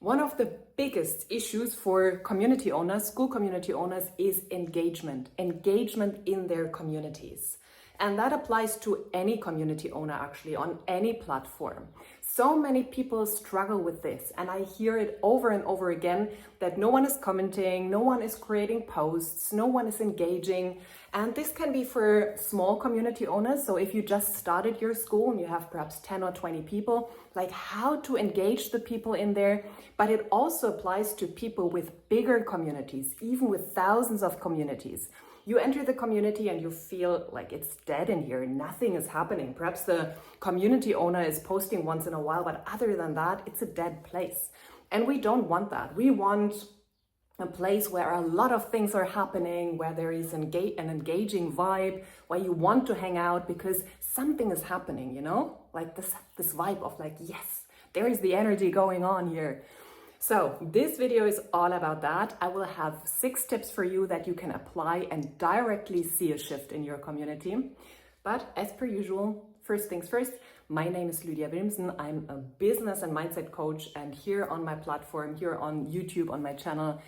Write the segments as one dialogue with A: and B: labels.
A: One of the biggest issues for community owners, school community owners, is engagement in their communities. And that applies to any community owner actually, on any platform. So many people struggle with this, and I hear it over and over again that no one is commenting, no one is creating posts, no one is engaging. And this can be for small community owners. So if you just started your school and you have perhaps 10 or 20 people, like how to engage the people in there. But it also applies to people with bigger communities, even with thousands of communities. You enter the community and you feel like it's dead in here, nothing is happening. Perhaps the community owner is posting once in a while, but other than that, it's a dead place. And we don't want that. We want a place where a lot of things are happening, where there is an engaging vibe, where you want to hang out because something is happening, you know? Like this vibe of like, yes, there is the energy going on here. So this video is all about that. I will have 6 tips for you that you can apply and directly see a shift in your community. But as per usual, first things first, my name is Lydia Wilmsen. I'm a business and mindset coach, and here on my platform, here on YouTube, on my channel,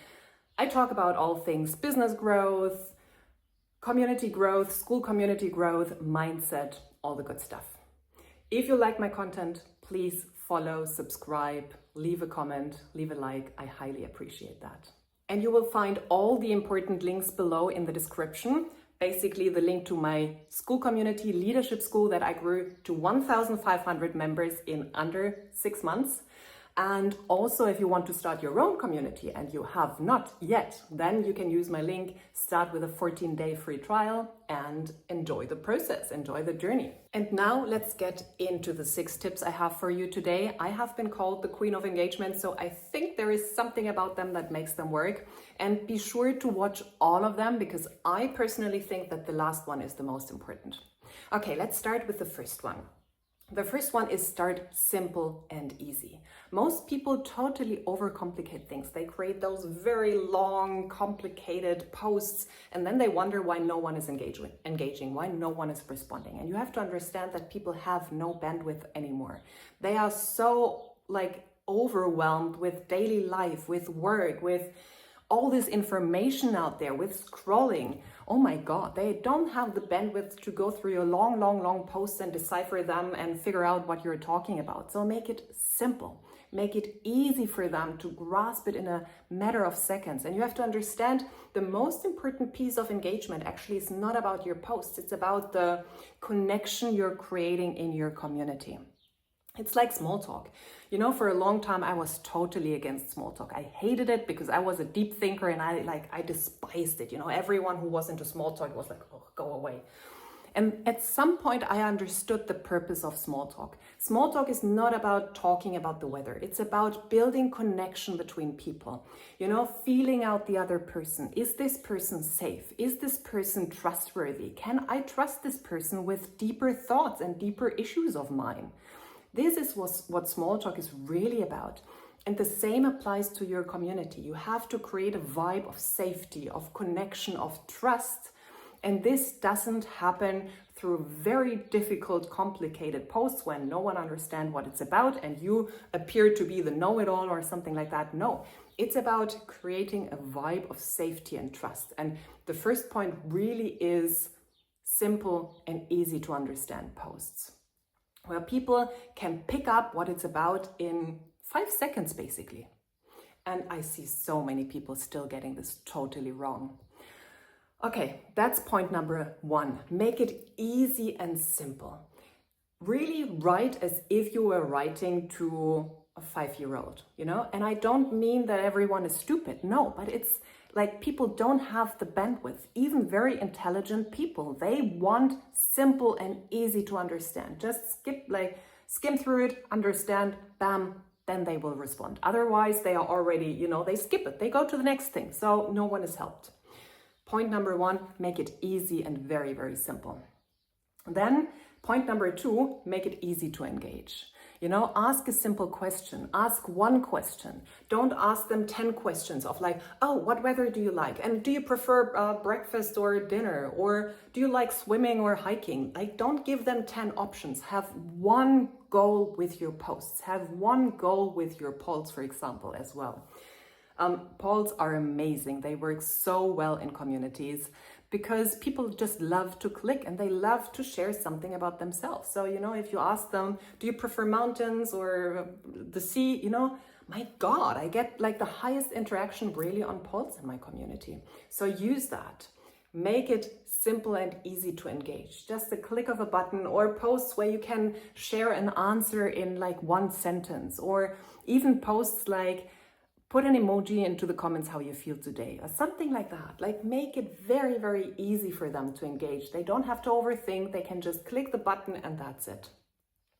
A: I talk about all things business growth, community growth, school community growth, mindset, all the good stuff. If you like my content, please follow, subscribe, leave a comment, leave a like. I highly appreciate that. And you will find all the important links below in the description. Basically the link to my school community leadership school that I grew to 1,500 members in under 6 months. And also, if you want to start your own community and you have not yet, then you can use my link, start with a 14-day free trial and enjoy the process, enjoy the journey. And now let's get into the 6 tips I have for you today. I have been called the Queen of Engagement, so I think there is something about them that makes them work. And be sure to watch all of them because I personally think that the last one is the most important. Okay, let's start with the first one. The first one is start simple and easy. Most people totally overcomplicate things. They create those very long, complicated posts, and then they wonder why no one is engaging, why no one is responding. And you have to understand that people have no bandwidth anymore. They are so overwhelmed with daily life, with work, with all this information out there, with scrolling. Oh my God, they don't have the bandwidth to go through your long posts and decipher them and figure out what you're talking about. So make it simple, make it easy for them to grasp it in a matter of seconds. And you have to understand the most important piece of engagement actually is not about your posts. It's about the connection you're creating in your community. It's like small talk. You know, for a long time, I was totally against small talk. I hated it because I was a deep thinker and I despised it. You know, everyone who was into small talk was like, oh, go away. And at some point, I understood the purpose of small talk. Small talk is not about talking about the weather. It's about building connection between people. You know, feeling out the other person. Is this person safe? Is this person trustworthy? Can I trust this person with deeper thoughts and deeper issues of mine? This is what small talk is really about. And the same applies to your community. You have to create a vibe of safety, of connection, of trust. And this doesn't happen through very difficult, complicated posts when no one understands what it's about and you appear to be the know-it-all or something like that. No, it's about creating a vibe of safety and trust. And the first point really is simple and easy to understand posts, where people can pick up what it's about in 5 seconds, basically. And I see so many people still getting this totally wrong. Okay, that's point number 1. Make it easy and simple. Really write as if you were writing to a 5-year-old, you know? And I don't mean that everyone is stupid, no, but it's like people don't have the bandwidth. Even very intelligent people, they want simple and easy to understand. Just skim through it, understand, bam, then they will respond. Otherwise, they are already, you know, they skip it. They go to the next thing. So no one is helped. Point number 1, make it easy and very, very simple. Then point number 2, make it easy to engage. You know, ask a simple question, ask one question. Don't ask them 10 questions of like, oh, what weather do you like? And do you prefer breakfast or dinner? Or do you like swimming or hiking? Like, don't give them 10 options. Have one goal with your posts. Have one goal with your polls, for example, as well. Polls are amazing. They work so well in communities because people just love to click and they love to share something about themselves. So, you know, if you ask them, do you prefer mountains or the sea? You know, my God, I get like the highest interaction really on polls in my community. So use that. Make it simple and easy to engage. Just a click of a button, or posts where you can share an answer in like one sentence, or even posts like, put an emoji into the comments how you feel today, or something like that. Like, make it very, very easy for them to engage. They don't have to overthink. They can just click the button and that's it.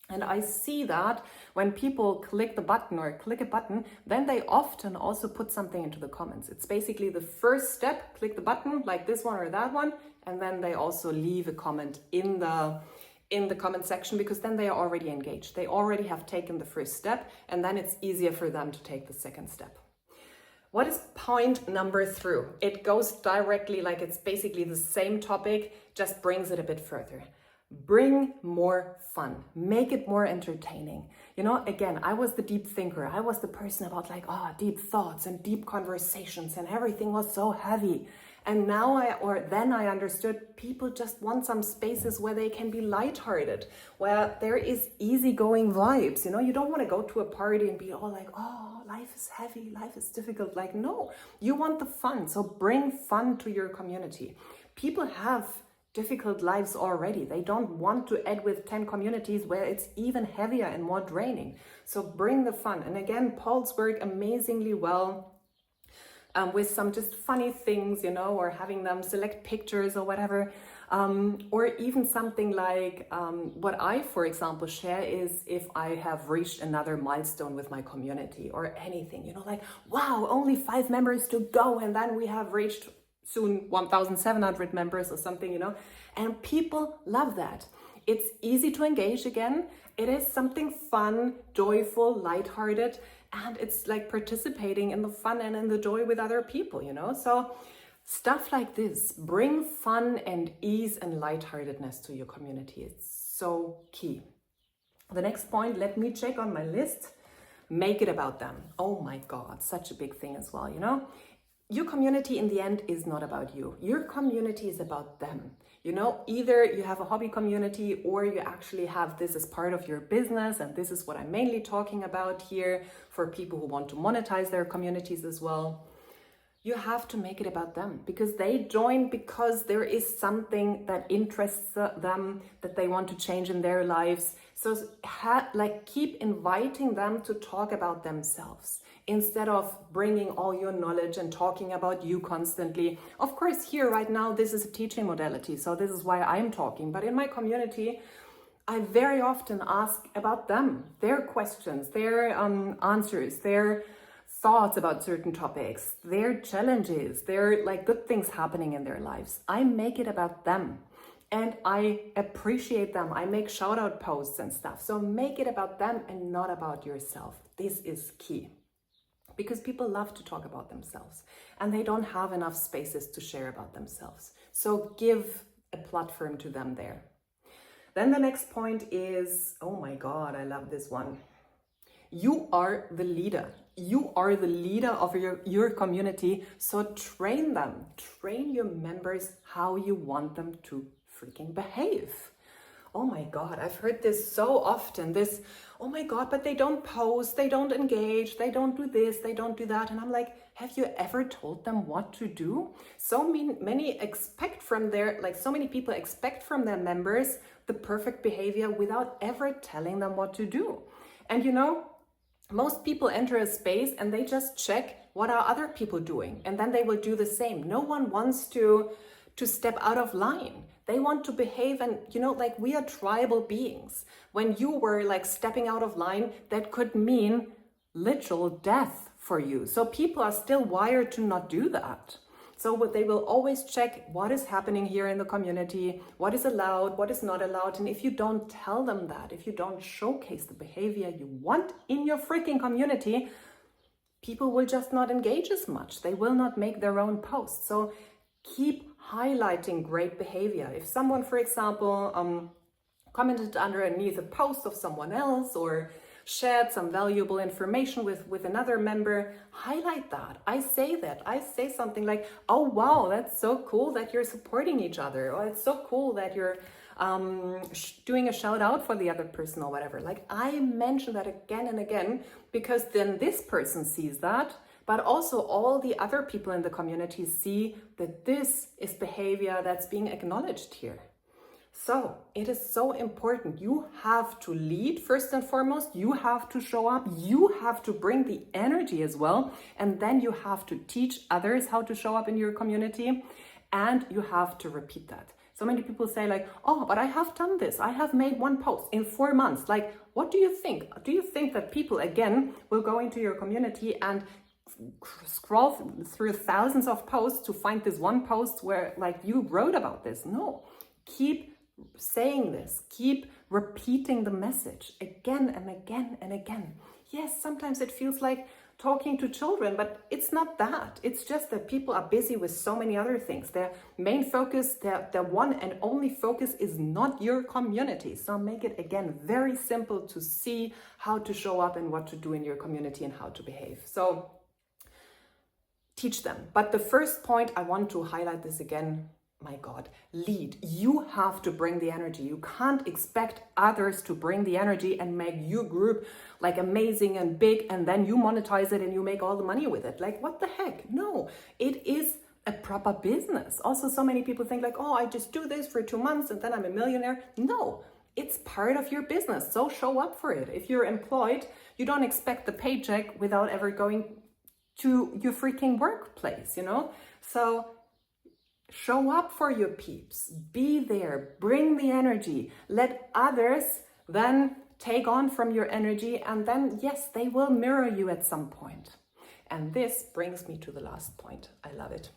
A: And I see that when people click the button or click a button, then they often also put something into the comments. It's basically the first step, click the button like this one or that one, and then they also leave a comment in the comment section, because then they are already engaged. They already have taken the first step, and then it's easier for them to take the second step. What is point number 3? It goes directly, like it's basically the same topic, just brings it a bit further. Bring more fun, make it more entertaining. You know, again, I was the deep thinker. I was the person about like, deep thoughts and deep conversations, and everything was so heavy. And now then I understood people just want some spaces where they can be lighthearted, where there is easygoing vibes. You know, you don't want to go to a party and be all like, oh, life is heavy, life is difficult. Like, no, you want the fun. So bring fun to your community. People have difficult lives already. They don't want to add with 10 communities where it's even heavier and more draining. So bring the fun. And again, polls work amazingly well with some just funny things, you know, or having them select pictures or whatever. Or even something like what I, for example, share is if I have reached another milestone with my community or anything, you know, like, wow, only 5 members to go. And then we have reached soon 1,700 members or something, you know, and people love that. It's easy to engage again. It is something fun, joyful, lighthearted, and it's like participating in the fun and in the joy with other people, you know. So stuff like this, bring fun and ease and lightheartedness to your community. It's so key. The next point, let me check on my list. Make it about them. Oh my God, such a big thing as well, you know. Your community in the end is not about you. Your community is about them. You know, either you have a hobby community or you actually have this as part of your business. And this is what I'm mainly talking about here for people who want to monetize their communities as well. You have to make it about them, because they join because there is something that interests them, that they want to change in their lives. So keep inviting them to talk about themselves, instead of bringing all your knowledge and talking about you constantly. Of course, here right now, this is a teaching modality, so this is why I'm talking. But in my community, I very often ask about them, their questions, their answers, their thoughts about certain topics, their challenges, their like good things happening in their lives. I make it about them. And I appreciate them. I make shout out posts and stuff. So make it about them and not about yourself. This is key. Because people love to talk about themselves and they don't have enough spaces to share about themselves. So give a platform to them there. Then the next point is, oh my God, I love this one. You are the leader. You are the leader of your community. So train them, train your members how you want them to freaking behave. Oh my God, I've heard this so often. This, oh my God, but they don't post, they don't engage, they don't do this, they don't do that. And I'm like, have you ever told them what to do? So many expect from so many people expect from their members the perfect behavior without ever telling them what to do. And you know, most people enter a space and they just check what are other people doing, and then they will do the same. No one wants to step out of line. They want to behave, and you know, like, we are tribal beings. When you were like stepping out of line, that could mean literal death for you. So people are still wired to not do that. So what they will always check what is happening here in the community, what is allowed, what is not allowed. And if you don't tell them that, if you don't showcase the behavior you want in your freaking community, people will just not engage as much. They will not make their own posts. So keep highlighting great behavior. If someone, for example, commented underneath a post of someone else or shared some valuable information with another member, highlight that. I say something like, oh wow, that's so cool that you're supporting each other, or it's so cool that you're doing a shout out for the other person or whatever. Like, I mention that again and again, because then this person sees that, but also all the other people in the community see that this is behavior that's being acknowledged here. So it is so important. You have to lead first and foremost. You have to show up. You have to bring the energy as well. And then you have to teach others how to show up in your community. And you have to repeat that. So many people say like, oh, but I have done this. I have made one post in 4 months. Like, what do you think? Do you think that people, again, will go into your community and scroll through thousands of posts to find this one post where like you wrote about this? No. Keep saying this, keep repeating the message again and again and again. Yes, sometimes it feels like talking to children, but it's not that. It's just that people are busy with so many other things. Their main focus, their one and only focus is not your community. So make it, again, very simple to see how to show up and what to do in your community and how to behave. So teach them. But the first point, I want to highlight this again, my God, lead. You have to bring the energy. You can't expect others to bring the energy and make your group like amazing and big, and then you monetize it and you make all the money with it. Like, what the heck? No, it is a proper business. Also, so many people think like, oh, I just do this for 2 months and then I'm a millionaire. No, it's part of your business. So show up for it. If you're employed, you don't expect the paycheck without ever going to your freaking workplace, you know? So show up for your peeps, be there, bring the energy, let others then take on from your energy, and then yes, they will mirror you at some point. And this brings me to the last point. I love it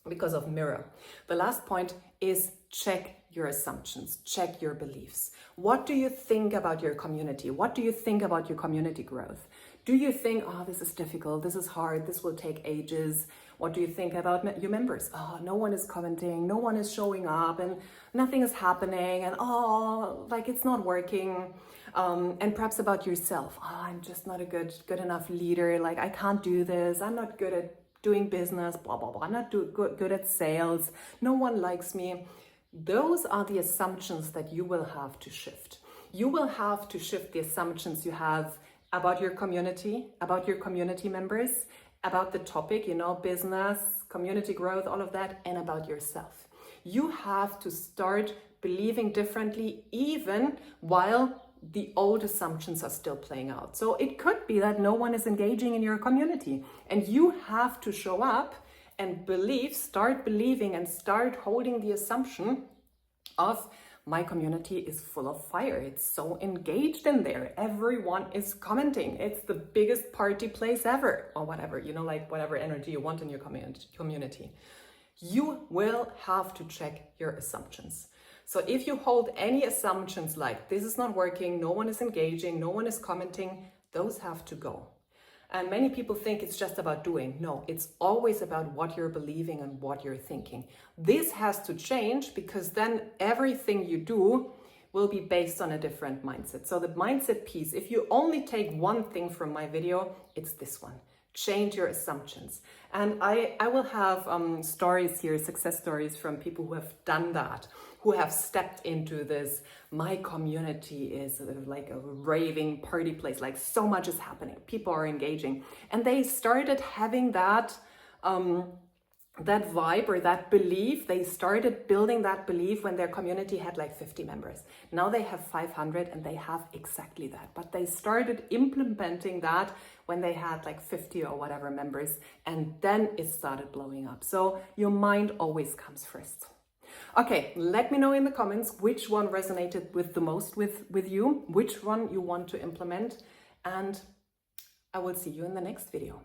A: because of mirror. The last point is check your assumptions, check your beliefs. What do you think about your community? What do you think about your community growth? Do you think, oh, this is difficult, this is hard, this will take ages? What do you think about your members? Oh, no one is commenting, no one is showing up, and nothing is happening, and oh, like it's not working. And perhaps about yourself. Oh, I'm just not a good enough leader. Like, I can't do this. I'm not good at doing business, blah, blah, blah. I'm not good at sales. No one likes me. Those are the assumptions that you will have to shift. You will have to shift the assumptions you have about your community members, about the topic, you know, business, community growth, all of that, and about yourself. You have to start believing differently, even while the old assumptions are still playing out. So it could be that no one is engaging in your community, and you have to show up and start believing and start holding the assumption of, my community is full of fire. It's so engaged in there. Everyone is commenting. It's the biggest party place ever, or whatever, you know, like whatever energy you want in your community. You will have to check your assumptions. So if you hold any assumptions like this is not working, no one is engaging, no one is commenting, those have to go. And many people think it's just about doing. No, it's always about what you're believing and what you're thinking. This has to change, because then everything you do will be based on a different mindset. So the mindset piece, if you only take one thing from my video, it's this one. Change your assumptions. And I will have stories here, success stories from people who have done that, who have stepped into this, my community is like a raving party place, like so much is happening, people are engaging. And they started having that vibe or that belief. They started building that belief when their community had like 50 members. Now they have 500 and they have exactly that. But they started implementing that when they had like 50 or whatever members, and then it started blowing up. So your mind always comes first. Okay, let me know in the comments which one resonated with the most with you, which one you want to implement, and I will see you in the next video.